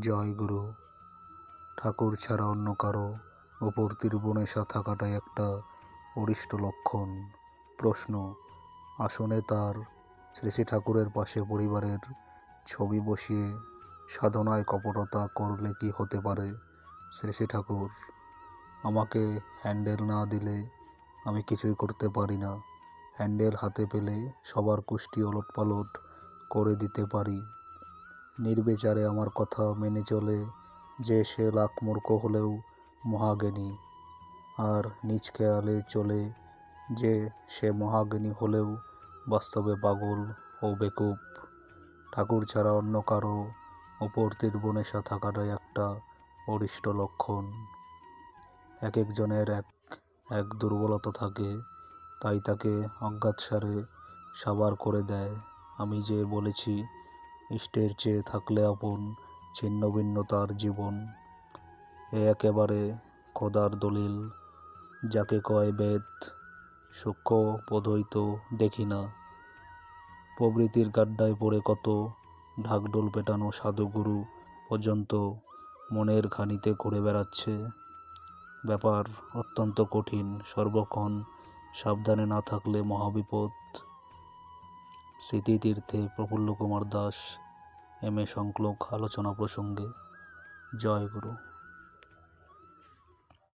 জয় গুরু। ঠাকুর ছাড়া অন্য কারো ওপর তীর্বনেশা থাকাটাই একটা অরিষ্ট লক্ষণ। প্রশ্ন: আসনে তার শ্রী শ্রী ঠাকুরের পাশে পরিবারের ছবি বসিয়ে সাধনায় কপটতা করলে কি হতে পারে? শ্রী শ্রী ঠাকুর: আমাকে হ্যান্ডেল না দিলে আমি কিছুই করতে পারি না। হ্যান্ডেল হাতে পেলে সবার কুষ্টি ওলটপালট করে দিতে পারি। নির্বিচারে আমার কথা মেনে চলে যে সে লাখ মূর্খ হলেও মহাজ্ঞানী, আর নিজ খেয়ালে চলে যে সে মহাজ্ঞানী হলেও বাস্তবে পাগল ও বেকুব। ঠাকুর ছাড়া অন্য কারো ওপর তীর্বনেশা থাকাটাই একটা অরিষ্ট লক্ষণ। এক একজনের এক দুর্বলতা থাকে, তাই তাকে অজ্ঞাতসারে সাবার করে দেয়। আমি যে বলেছি, ইষ্টের চেয়ে থাকলে আপন, ছিন্ন ভিন্ন তার জীবন। এ একেবারে খোদার দলিল, যাকে কয় বেদ। সূক্ষ্ম বোধই তো দেখি না। প্রবৃত্তির গাড্ডায় পড়ে কত ঢাকঢোল পেটানো সাধুগুরু পর্যন্ত মনের ঘানিতে ঘুরে বেড়াচ্ছে। ব্যাপার অত্যন্ত কঠিন, সর্বক্ষণ সাবধানে না থাকলে মহাবিপদ। স্মৃতিতীর্থে প্রফুল্লকুমার দাস, M.A. সংকলক। আলোচনা প্রসঙ্গে জয় গুরু।